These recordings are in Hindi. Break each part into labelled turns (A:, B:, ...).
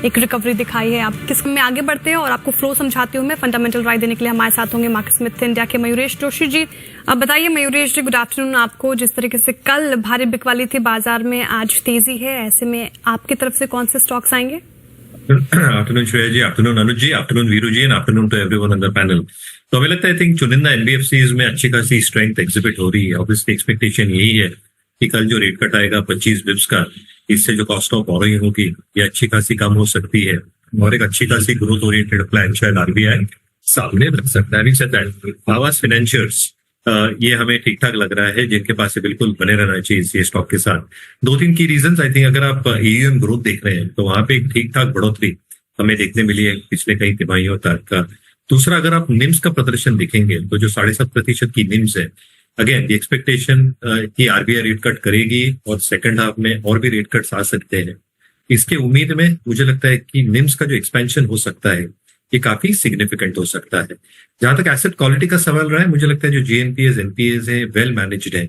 A: एक रिकवरी दिखाई है। आप किस में आगे बढ़ते हैं और आपको फ्लो समझाती हूँ मैं। फंडामेंटल राय देने के लिए हमारे साथ होंगे मार्केट स्मिथ इंडिया के मयूरेश जोशी जी। अब बताइए मयूरेश जी, गुड आफ्टरनून आपको। जिस तरीके से कल भारी बिकवाली थी बाजार में, आज तेजी है, ऐसे में आपकी तरफ से कौन से स्टॉक्स आएंगे?
B: Afternoon Shreya ji, afternoon Anuj ji, afternoon Veeru ji, and afternoon to everyone on the panel. तो हमें लगता है आई थिंक चुनिंदा एनबीएफसीज में अच्छी खासी स्ट्रेंथ एग्जिबिट हो रही है। ऑब्वियसली एक्सपेक्टेशन यही है कि कल जो रेट कट आएगा 25 बिप्स का, इससे जो कॉस्ट ऑफ बोरोइंग होगी ये अच्छी खासी कम हो सकती है और एक अच्छी खासी ग्रोथ ओरिएंटेड प्लान शायद आरबीआई सामने रख सकता है। आवास फाइनेंशियर्स ये हमें ठीक ठाक लग रहा है, जिनके पास से बिल्कुल बने रहना चाहिए ये स्टॉक के साथ। दो तीन की रीजंस आई थिंक, अगर आप एयूएम ग्रोथ देख रहे हैं तो वहां पे एक ठीक ठाक बढ़ोतरी हमें देखने मिली है पिछले कई तिमाहियों तक का। दूसरा, अगर आप निम्स का प्रदर्शन देखेंगे तो जो 7.5% की निम्स है, अगेन द एक्सपेक्टेशन कि आरबीआई रेट कट करेगी और सेकंड हाफ में और भी रेट कट्स आ सकते हैं, इसके उम्मीद में मुझे लगता है कि निम्स का जो एक्सपेंशन हो सकता है ये काफी सिग्निफिकेंट हो सकता है। जहां तक एसेट क्वालिटी का सवाल रहा है, मुझे लगता है जो जीएनपीएस एनपीएस है वेल मैनेज्ड है।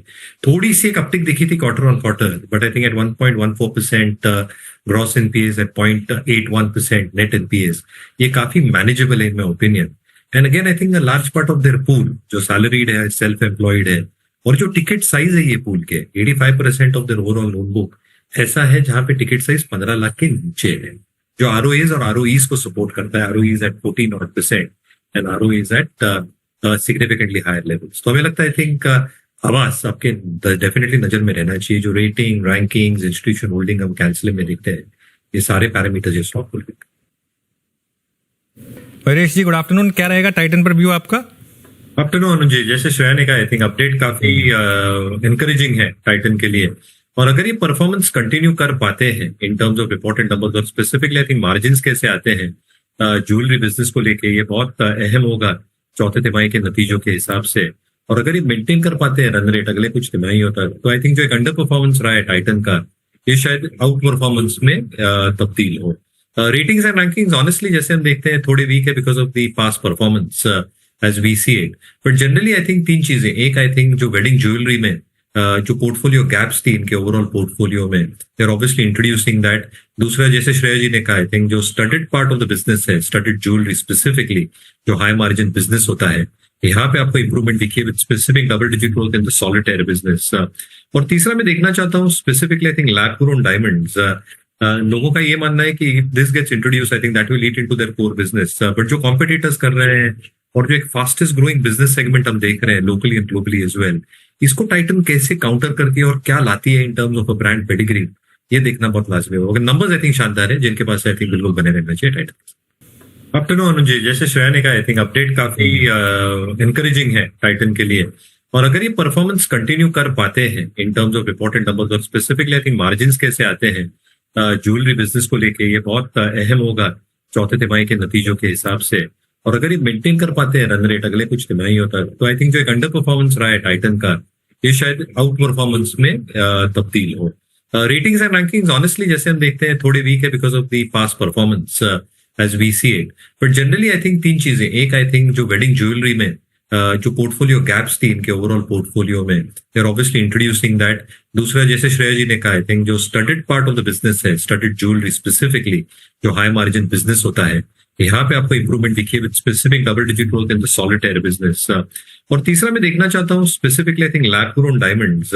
B: थोड़ी सी एक अपटिक दिखी थी quarter on quarter, but I think at 1.14% gross NPs, at 0.81% net NPs, ये काफी मैनेजेबल है in my opinion. And again I think a large part of their pool जो सैलरीड है, सेल्फ एम्प्लॉयड है, और जो टिकट साइज है ये पूल के 85% of their overall loan book ऐसा है जहां पे टिकट साइज 15 लाख के नीचे है, जो आरओएस और आरओईज को सपोर्ट करता है। ROEs at 14% and ROEs at significantly higher levels. तो हमें लगता है आई थिंक आवास आपके डेफिनेटली नजर में रहना चाहिए। जो रेटिंग, रैंकिंग्स, इंस्टीट्यूशन होल्डिंग हम कैंसिल में देखते हैं, ये सारे पैरामीटर्स ये स्टॉक को।
C: परेश जी, गुड आफ्टरनून। क्या रहेगा टाइटन पर व्यू आपका?
B: आफ्टरनून अनुज जी, जैसे श्रेया ने कहा, आई थिंक अपडेट काफी एनकरेजिंग है टाइटन के लिए। और अगर ये परफॉर्मेंस कंटिन्यू कर पाते हैं इन टर्म्स ऑफ रिपोर्टेड नंबर्स, और स्पेसिफिकली आई थिंक मार्जिन्स कैसे आते हैं ज्वेलरी बिजनेस को लेके, ये बहुत अहम होगा चौथे तिमाही के नतीजों के हिसाब से। और अगर ये मेंटेन कर पाते हैं रन रेट अगले कुछ तिमाहियों तक, तो आई थिंक जो एक अंडर परफॉर्मेंस रहा है टाइटन का, ये शायद आउट परफॉर्मेंस में तब्दील हो। रेटिंग्स एंड रैंकिंग्स ऑनेस्टली जैसे हम देखते हैं थोड़े वीक है because of the past performance as we see it. But generally I think तीन चीजें, एक आई थिंक जो वेडिंग ज्वेलरी में जो पोर्टफोलियो गैप्स थी इनके ओवरऑल पोर्टफोलियो में, they are obviously introducing that. दूसरा, जैसे श्रेया जी ने कहा, आई थिंक जो studded part of the business है, स्टडेड ज्वेलरी स्पेसिफिकली, जो हाई मार्जिन बिजनेस होता है, यहाँ पे आपको इंप्रूवमेंट दिखिए with specific double digit growth in the solitaire business. और तीसरा मैं देखना चाहता हूँ specifically I think lab grown diamonds. लोगों का ये मानना है कि this gets introduce, I think that will lead into their core business. But जो कॉम्पिटिटर्स कर रहे हैं और जो एक फास्टेस्ट ग्रोइंग बिजनेस सेगमेंट हम देख रहे हैं locally and globally as well, इसको टाइटन कैसे काउंटर करती है और क्या लाती है in terms of a brand pedigree, ये देखना बहुत लाजमी होगा। नंबर्स आई थिंक शानदार है, जिनके पास आई थिंक बिल्कुल बने रहना चाहिए टाइटन। आफ्टरनून अनुज जी, जैसे श्रेया ने कहा, आई थिंक अपडेट काफी एनकरेजिंग है टाइटन के लिए। और अगर ये परफॉर्मेंस कंटिन्यू कर पाते हैं इन टर्म्स ऑफ रिपोर्टेड नंबर्स, और स्पेसिफिकली आई थिंक मार्जिन्स कैसे आते हैं ज्वेलरी बिजनेस को लेके, ये बहुत अहम होगा चौथे तिमाही के नतीजों के हिसाब से। और अगर ये मेंटेन कर पाते हैं रन रेट अगले कुछ तिमाहियों तक, तो आई थिंक जो एक अंडर परफॉर्मेंस रहा है टाइटन का, ये शायद आउट परफॉर्मेंस में तब्दील हो। रेटिंग्स एंड रैंकिंग्स ऑनेस्टली जैसे हम देखते हैं थोड़े वीक है because of the past performance as we see it. But generally I think तीन चीजें, एक आई थिंक जो वेडिंग ज्वेलरी में जो पोर्टफोलियो गैप्स थी इनके ओवरऑल पोर्टफोलियो में, they are obviously introducing that. दूसरा, जैसे श्रेया जी ने कहा, आई थिंक जो studded part of the business है, स्टडेड ज्वेलरी स्पेसिफिकली, जो हाई मार्जिन बिजनेस होता है, यहाँ पे आपको इंप्रूवमेंट दिखिए with specific double digit growth in the solitaire business. और तीसरा मैं देखना चाहता हूँ specifically I think lab grown diamonds.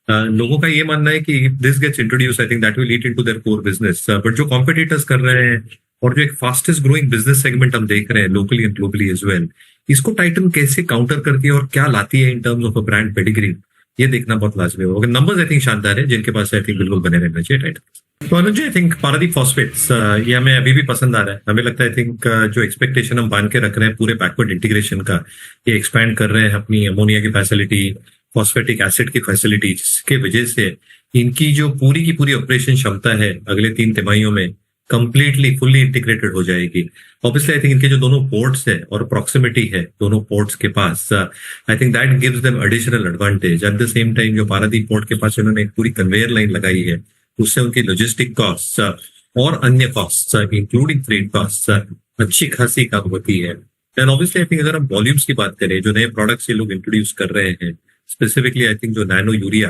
B: लोगों का ये मानना है कि this gets introduce, I think that will lead into their core business. But जो कॉम्पिटिटर्स कर रहे हैं और जो एक फास्टेस्ट ग्रोइंग बिजनेस सेगमेंट हम देख रहे हैं locally and globally as well, इसको टाइटन कैसे काउंटर करती है और क्या लाती है in terms of a brand pedigree, ये देखना बहुत लाजमी होगा। नंबर्स आई थिंक शानदार है, जिनके पास आई थिंक बिल्कुल बने रहना चाहिए टाइटन। तो अनुज जी, आई थिंक पारादीप फॉस्फेट्स ये हमें अभी भी पसंद आ रहा है। हमें लगता है आई थिंक जो एक्सपेक्टेशन हम बांध के रख रहे हैं पूरे बैकवर्ड इंटीग्रेशन का, ये एक्सपैंड कर रहे हैं अपनी अमोनिया की फैसिलिटी, फॉस्फेटिक एसिड की फैसिलिटी, जिसके वजह से इनकी जो पूरी की पूरी ऑपरेशन क्षमता है अगले 3 तिमाहियों में कंप्लीटली फुल्ली इंटीग्रेटेड हो जाएगी। ऑब्वियसली आई थिंक इनके जो दोनों पोर्ट्स है और प्रॉक्सिमिटी है दोनों पोर्ट्स के पास, I think that gives them additional advantage. At the same time जो पारादीप पोर्ट के पास इन्होंने एक पूरी कन्वेयर लाइन लगाई है, उससे उनकी लॉजिस्टिक कॉस्ट और अन्य कॉस्ट इंक्लूडिंग फ्रेट कॉस्ट अच्छी खासी कम होती है। एंड ऑब्वियसली आई थिंक अगर हम वॉल्यूम्स की बात करें, जो नए प्रोडक्ट्स ये लोग इंट्रोड्यूस कर रहे हैं, स्पेसिफिकली आई थिंक जो nano urea,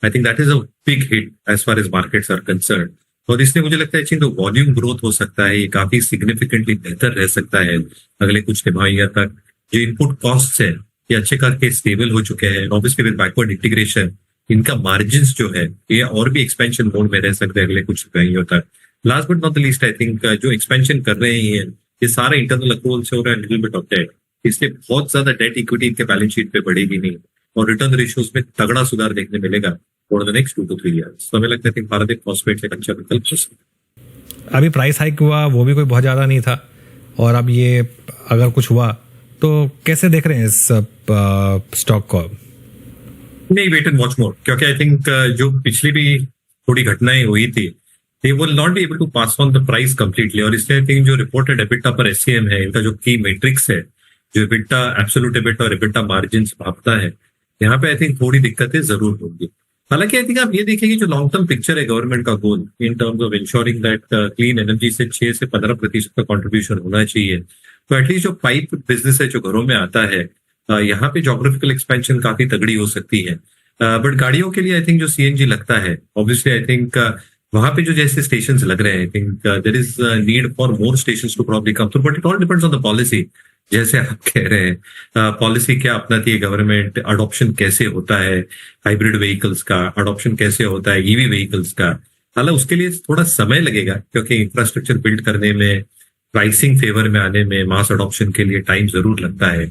B: I think that is a big hit as far as markets are concern. और इसलिए मुझे लगता है जो वॉल्यूम ग्रोथ हो सकता है ये काफी सिग्निफिकेंटली बेहतर रह सकता है अगले कुछ तिमाहियों तक। जो इनपुट कॉस्ट है ये अच्छे करके स्टेबल हो चुके हैं, ऑब्वियसली विद बैकवर्ड इंटीग्रेशन इनका मार्जिन जो है ये और भी एक्सपेंशन मोड में रह सकते हैं अगले कुछ तिमाहियों तक। Last but not the least I think जो एक्सपेंशन कर रहे हैं ये सारा इंटरनल अक्रूवल से हो रहा है, लिटिल बिट ऑफ डेट, इसलिए बहुत ज्यादा डेट इक्विटी इनके बैलेंस शीट पे बढ़ेगी नहीं और रिटर्न रेशियोज में तगड़ा सुधार देखने मिलेगा for the next 2 to 3 years। तो हमें लगता है पारादीप फॉस्फेट्स एक अच्छा विकल्प हो सकता है।
C: अभी प्राइस हाइक हुआ वो भी कोई बहुत ज्यादा नहीं था, और अब ये अगर कुछ हुआ तो कैसे देख रहे हैं इस स्टॉक को?
B: नहीं, वेट एंड वॉच मोड, क्योंकि आई थिंक जो पिछली भी थोड़ी घटनाएं हुई थी they will not be able to pass on the price completely, और इसलिए आई थिंक जो रिपोर्टेड एबिटा पर एससीएम है इनका जो की मैट्रिक्स है, जो एबिटा एब्सोल्यूट एबिटा और एबिटा मार्जिन भागता है, यहाँ पे आई थिंक थोड़ी दिक्कतें जरूर होंगी। हालांकि आई थिंक आप ये देखेंगे जो लॉन्ग टर्म पिक्चर है गवर्नमेंट का goal in terms of ensuring that clean energy से 6 से 15% का कंट्रीब्यूशन होना चाहिए, तो एटलीस्ट जो पाइप बिजनेस है जो घरों में आता है यहाँ पे जोग्राफिकल एक्सपेंशन काफी तगड़ी हो सकती है। बट गाड़ियों के लिए आई थिंक जो सीएनजी लगता है ऑब्वियसली आई थिंक वहां पे जो जैसे स्टेशन लग रहे हैं I think there is need for more station to probably come through, but it all depends on the policy. जैसे आप कह रहे हैं पॉलिसी क्या अपनाती है गवर्नमेंट, अडॉप्शन कैसे होता है हाइब्रिड व्हीकल्स का, अडॉप्शन कैसे होता है ईवी व्हीकल्स का। हालांकि उसके लिए थोड़ा समय लगेगा क्योंकि इंफ्रास्ट्रक्चर बिल्ड करने में, प्राइसिंग फेवर में आने में, मास अडॉप्शन के लिए टाइम जरूर लगता है।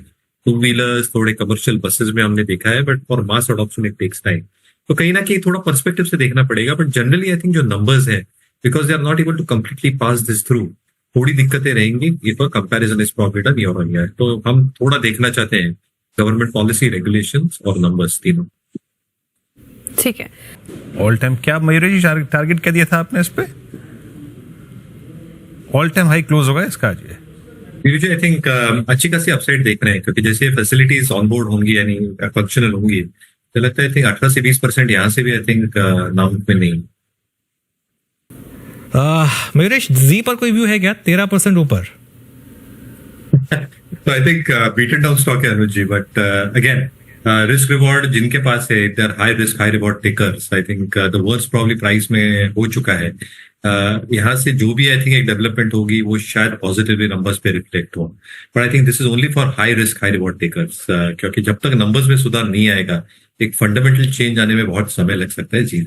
B: 2 व्हीलर्स थोड़े कमर्शियल बसेस में हमने देखा है, but for mass adoption it takes time. तो कहीं ना कहीं थोड़ा पर्सपेक्टिव से देखना पड़ेगा, बट जनरली आई थिंक जो नंबर्स है because they are not able to completely pass this through, थोड़ी दिक्कतें रहेंगी। If a comparison is profit on year on year, तो हम थोड़ा देखना चाहते हैं गवर्नमेंट पॉलिसी, रेगुलेशंस और नंबर्स तीनों।
A: ठीक है,
D: ऑल टाइम क्या मयूर जी टारगेट क्या दिया था आपने इस पे? ऑल टाइम हाई क्लोज होगा इसका आज ये?
B: आई थिंक अच्छी खासी अपसाइड देख रहे हैं क्योंकि जैसे फैसिलिटीज ऑन बोर्ड होंगी यानी फंक्शनल होंगी, तो लगता है 18 से 20% यहाँ से भी आई थिंक नाउंट में नहीं।
C: मयूरेश, जी पर कोई व्यू है क्या? 13% ऊपर।
B: तो I think beaten down stock है Anuj ji, but again risk reward जिनके पास है they are high risk high reward takers. I think the worst probably price में हो चुका है। यहाँ से जो भी आई थिंक एक डेवलपमेंट होगी वो शायद पॉजिटिवली नंबर्स पे रिफ्लेक्ट हो, but I think this is only for high risk high reward takers, क्योंकि जब तक नंबर्स में सुधार नहीं आएगा एक फंडामेंटल चेंज आने में बहुत समय लग सकता है जी।